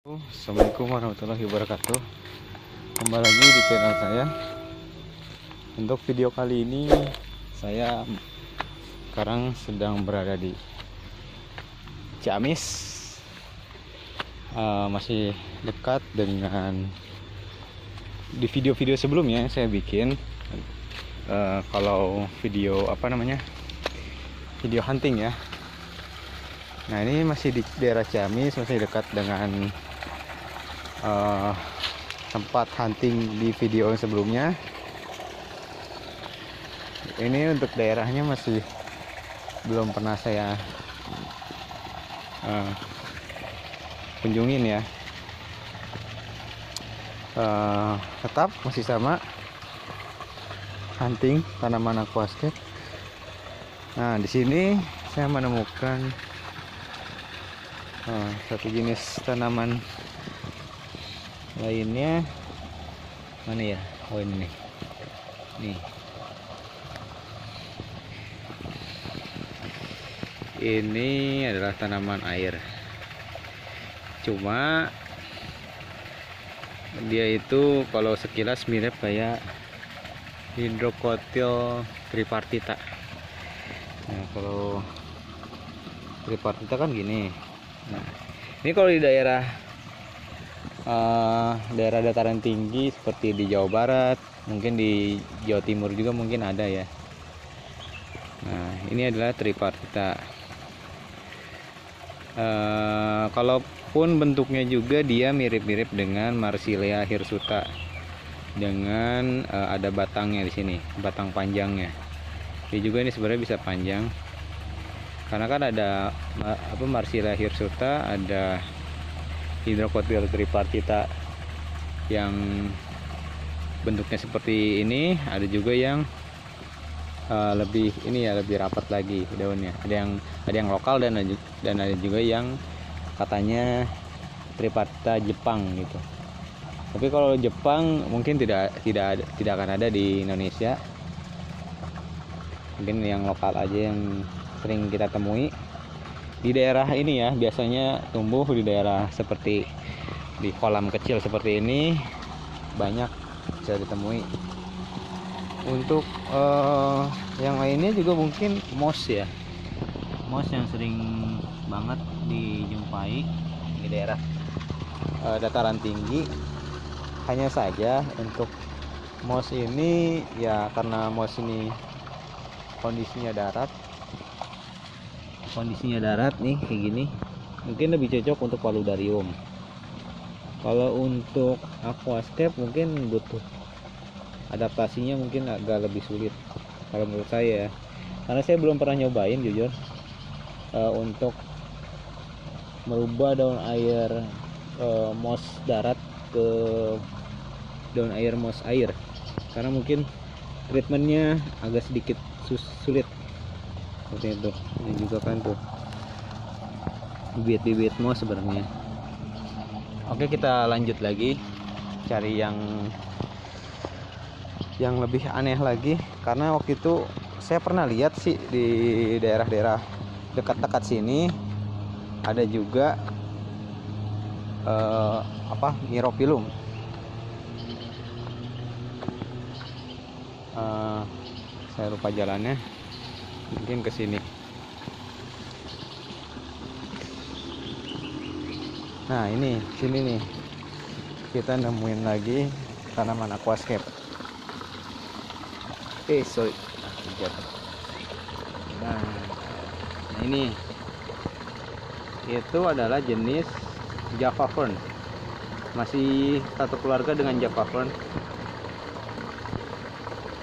Assalamualaikum warahmatullahi wabarakatuh. Kembali lagi di channel saya. Untuk video kali ini saya sekarang sedang berada di Ciamis, masih dekat dengan di video-video sebelumnya yang saya bikin. Kalau video video hunting ya. Nah, ini masih di daerah Ciamis, masih dekat dengan tempat hunting di video yang sebelumnya. Ini untuk daerahnya masih belum pernah saya kunjungin ya. Tetap masih sama, hunting tanaman aquascape. Nah, di sini saya menemukan satu jenis tanaman lainnya. Mana ya? Oh, ini nih. Ini adalah tanaman air. Cuma dia itu kalau sekilas mirip kayak Hydrocotyl tripartita. Nah, kalau tripartita kan gini. Nah, ini kalau di daerah dataran tinggi seperti di Jawa Barat, mungkin di Jawa Timur juga mungkin ada ya. Nah, ini adalah tripartita. Kalaupun bentuknya juga dia mirip-mirip dengan Marsilea hirsuta, dengan ada batangnya di sini, batang panjangnya. Dia juga ini sebenarnya bisa panjang, karena kan ada Marsilea hirsuta, ada Hydrocotyl tripartita yang bentuknya seperti ini, ada juga yang lebih rapat lagi daunnya. Ada yang lokal dan ada juga yang katanya tripartita Jepang gitu. Tapi kalau Jepang mungkin tidak akan ada di Indonesia. Mungkin yang lokal aja yang sering kita temui di daerah ini ya. Biasanya tumbuh di daerah seperti di kolam kecil seperti ini, banyak bisa ditemui. Untuk yang lainnya juga mungkin moss ya, moss yang sering banget dijumpai di daerah dataran tinggi. Hanya saja untuk moss ini ya, karena moss ini kondisinya darat nih kayak gini, mungkin lebih cocok untuk paludarium. Kalau untuk aquascape mungkin butuh adaptasinya, mungkin agak lebih sulit kalau menurut saya ya, karena saya belum pernah nyobain jujur untuk merubah daun air moss darat ke daun air moss air, karena mungkin treatmentnya agak sedikit sulit seperti itu. Ini juga kan tuh bibit-bibit moss sebenarnya. Oke, kita lanjut lagi cari yang lebih aneh lagi, karena waktu itu saya pernah lihat sih di daerah-daerah dekat-dekat sini ada juga Myrophyllum. Saya lupa jalannya, mungkin ke sini. Nah, ini sini nih kita nemuin lagi tanaman aquascape. Nah, ini itu adalah jenis Java Fern, masih satu keluarga dengan Java Fern.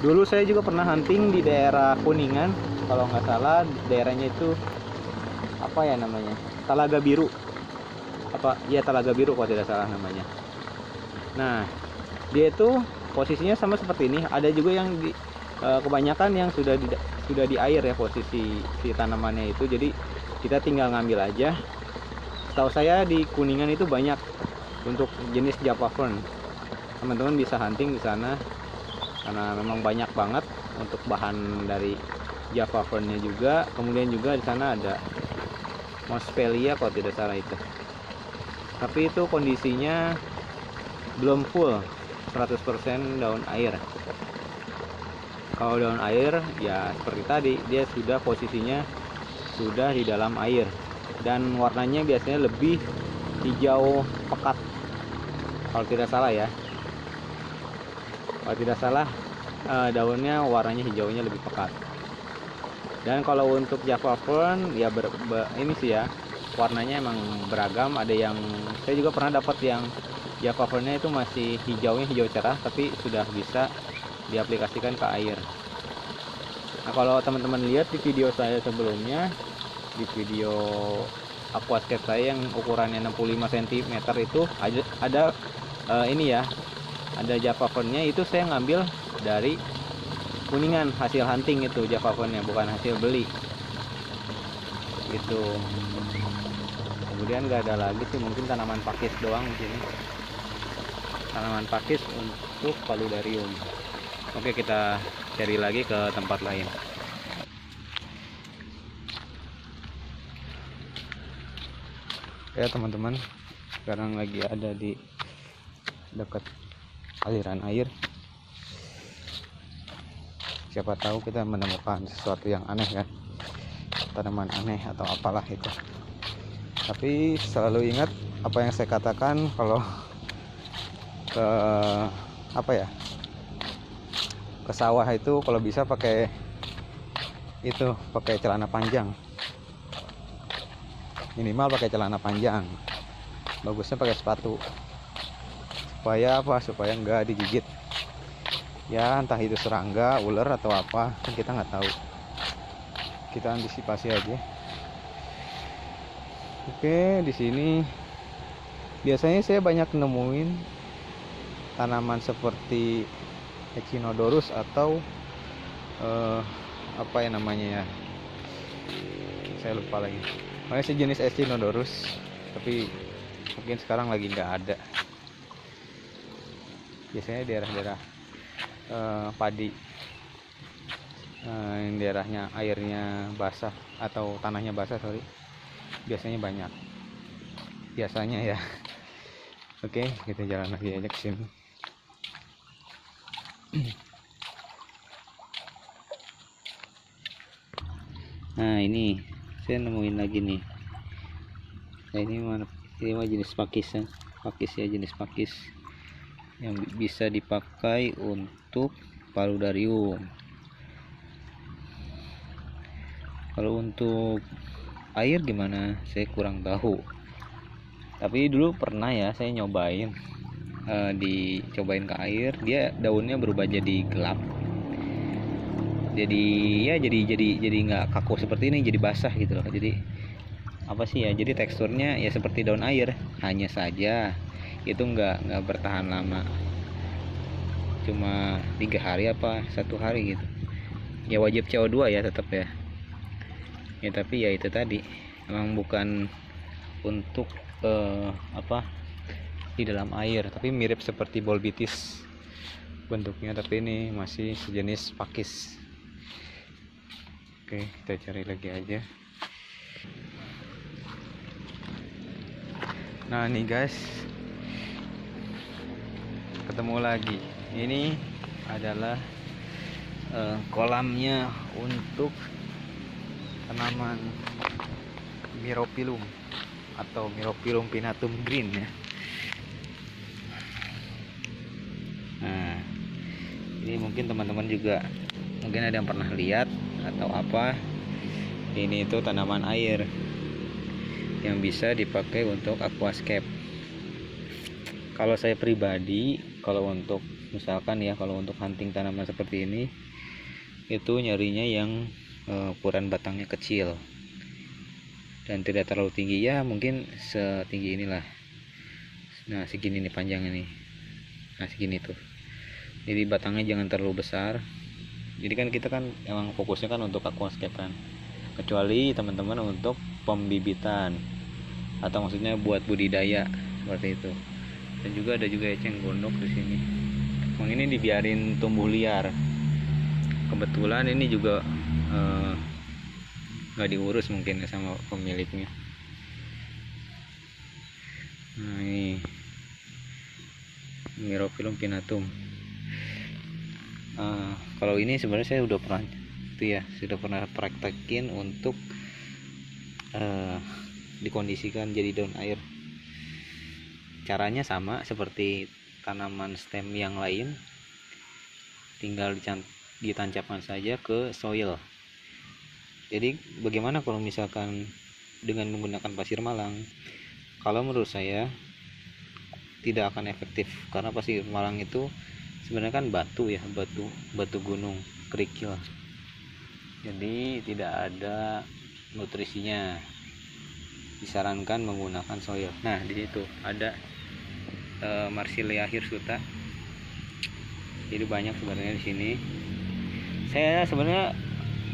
Dulu saya juga pernah hunting di daerah Kuningan, kalau nggak salah daerahnya itu apa ya namanya, Talaga Biru, Talaga Biru kalau tidak salah namanya. Nah, dia itu posisinya sama seperti ini. Ada juga yang kebanyakan yang sudah di air ya posisi si tanamannya itu, jadi kita tinggal ngambil aja. Setahu saya di Kuningan itu banyak untuk jenis Java Fern. Teman-teman bisa hunting di sana, karena memang banyak banget untuk bahan dari Java Fern-nya juga. Kemudian juga di sana ada Mosspelia kalau tidak salah itu. tapi itu kondisinya belum full 100% daun air. Kalau daun air ya seperti tadi, dia sudah posisinya sudah di dalam air dan warnanya biasanya lebih hijau pekat kalau tidak salah ya. Kalau tidak salah daunnya warnanya hijaunya lebih pekat. Dan kalau untuk Java Fern ya ini sih ya, warnanya emang beragam. Ada yang saya juga pernah dapat yang Java Fern-nya itu masih hijaunya hijau cerah, tapi sudah bisa diaplikasikan ke air. Nah, kalau teman-teman lihat di video saya sebelumnya, di video aquascape saya yang ukurannya 65 cm itu ada ini ya, ada Java Fern-nya itu saya ngambil dari Kuningan, hasil hunting itu Java Fern-nya, bukan hasil beli. Itu. Kemudian nggak ada lagi sih, mungkin tanaman pakis doang di sini. Tanaman pakis untuk paludarium. Oke, kita cari lagi ke tempat lain. Ya teman-teman, sekarang lagi ada di dekat aliran air. Siapa tahu kita menemukan sesuatu yang aneh kan, tanaman aneh atau apalah itu. Tapi selalu ingat apa yang saya katakan, kalau ke ke sawah itu kalau bisa pakai celana panjang, minimal pakai celana panjang, bagusnya pakai sepatu, supaya enggak digigit ya, entah itu serangga, ular atau apa, kan kita nggak tahu. Kita antisipasi aja. Oke, di sini biasanya saya banyak nemuin tanaman seperti Echinodorus atau apa ya namanya ya, saya lupa lagi. Makanya sejenis Echinodorus, tapi mungkin sekarang lagi nggak ada. Biasanya daerah-daerah padi, yang daerahnya airnya basah atau tanahnya basah, biasanya banyak. Biasanya ya. Oke, kita jalan lagi aja ke sini. Nah, ini saya nemuin lagi nih. Nah, ini mana? Ini mah jenis pakis ya. Pakis ya, jenis pakis yang bisa dipakai untuk paludarium. Kalau untuk air gimana? Saya kurang tahu. Tapi dulu pernah ya saya nyobain, dicobain ke air, dia daunnya berubah jadi gelap. Jadi nggak kaku seperti ini, jadi basah gitu loh. Jadi apa sih ya? Jadi teksturnya ya seperti daun air, hanya saja itu nggak bertahan lama, cuma 3 hari apa 1 hari gitu. Ya wajib CO2 ya tetap ya. Ya tapi ya itu tadi, emang bukan untuk di dalam air, tapi mirip seperti bolbitis bentuknya, tapi ini masih sejenis pakis. Oke, kita cari lagi aja. Nah nih guys, ketemu lagi. Ini adalah kolamnya untuk tanaman Myrophyllum atau Myrophyllum pinnatum green ya. Nah, ini mungkin teman-teman juga mungkin ada yang pernah lihat atau apa. Ini itu tanaman air yang bisa dipakai untuk aquascape. Kalau saya pribadi, kalau untuk misalkan ya, kalau untuk hunting tanaman seperti ini, itu nyarinya yang ukuran batangnya kecil dan tidak terlalu tinggi ya, mungkin setinggi inilah. Nah segini nih panjang ini, nah segini tuh. Jadi batangnya jangan terlalu besar. Jadi kan kita kan emang fokusnya kan untuk aquascape kan, kecuali teman-teman untuk pembibitan atau maksudnya buat budidaya seperti itu. Dan juga ada juga eceng gondok di sini. Emang ini dibiarin tumbuh liar. Kebetulan ini juga nggak diurus mungkin ya sama pemiliknya. Nah, ini Myrophyllum pinnatum. Kalau ini sebenarnya saya udah pernah sudah pernah praktekin untuk dikondisikan jadi daun air. Caranya sama seperti tanaman stem yang lain, tinggal ditancapkan saja ke soil. Jadi bagaimana kalau misalkan dengan menggunakan pasir malang? Kalau menurut saya tidak akan efektif, karena pasir malang itu sebenarnya kan batu ya, batu gunung kerikil, jadi tidak ada nutrisinya. Disarankan menggunakan soil. Nah, di situ ada Marsilea hirsuta. Jadi banyak sebenarnya di sini. Saya sebenarnya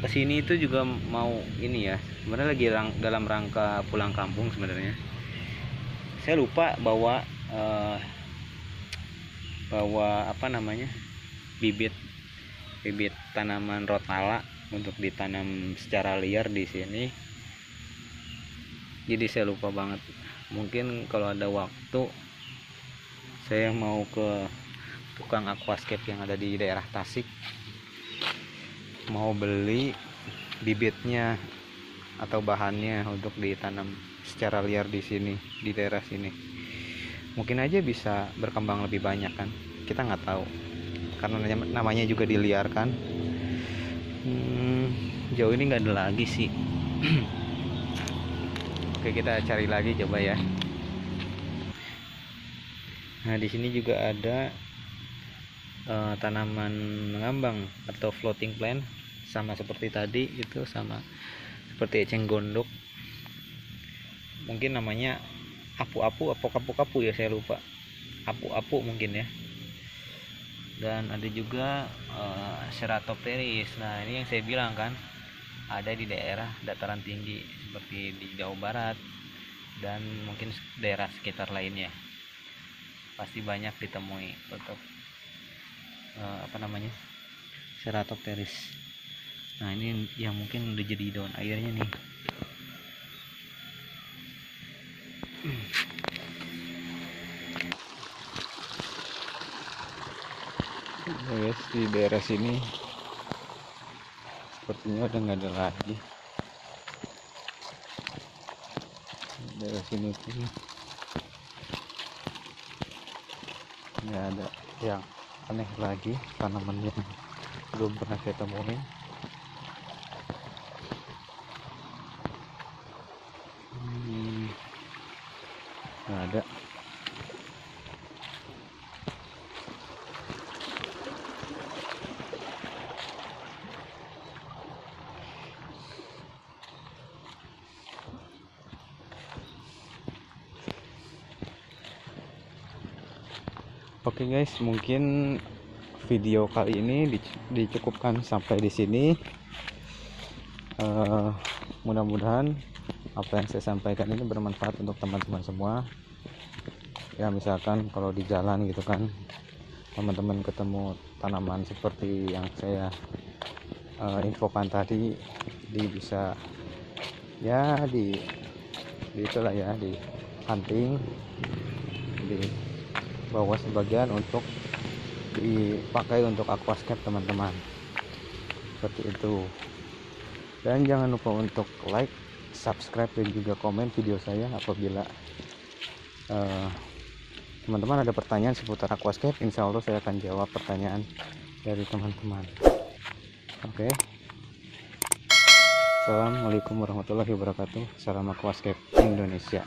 kesini itu juga mau ini ya, sebenarnya lagi dalam rangka pulang kampung sebenarnya. Saya lupa bawa apa namanya, bibit tanaman rotala untuk ditanam secara liar di sini. Jadi saya lupa banget. Mungkin kalau ada waktu saya mau ke tukang aquascape yang ada di daerah Tasik, mau beli bibitnya atau bahannya untuk ditanam secara liar di sini, di daerah sini. Mungkin aja bisa berkembang lebih banyak kan, kita nggak tahu, karena namanya juga diliarkan. Jauh ini nggak ada lagi sih. Oke, kita cari lagi coba ya. Nah, di sini juga ada tanaman mengambang atau floating plant, sama seperti tadi, itu sama seperti eceng gondok. Mungkin namanya apu-apu atau kapu-kapu ya, saya lupa. Apu-apu mungkin ya. Dan ada juga Ceratopteris. Nah, ini yang saya bilang kan, ada di daerah dataran tinggi seperti di Jawa Barat dan mungkin daerah sekitar lainnya. Pasti banyak ditemui untuk apa namanya, Ceratopteris. Nah, ini yang mungkin udah jadi daun airnya nih. Guys, di daerah sini sepertinya udah nggak ada lagi. Daerah sini pun nggak ada yang aneh lagi, tanaman yang belum pernah saya temuin. Nggak ada. Oke guys, mungkin video kali ini dicukupkan sampai di sini. Mudah-mudahan apa yang saya sampaikan ini bermanfaat untuk teman-teman semua. Ya, misalkan kalau di jalan gitu kan, teman-teman ketemu tanaman seperti yang saya infokan tadi, bisa ya di itulah ya, di hunting, di bawa sebagian untuk dipakai untuk aquascape teman-teman, seperti itu. Dan jangan lupa untuk like, subscribe, dan juga komen video saya. Apabila teman-teman ada pertanyaan seputar aquascape, insya Allah saya akan jawab pertanyaan dari teman-teman. Oke. Assalamualaikum warahmatullahi wabarakatuh. Salam Aquascape Indonesia.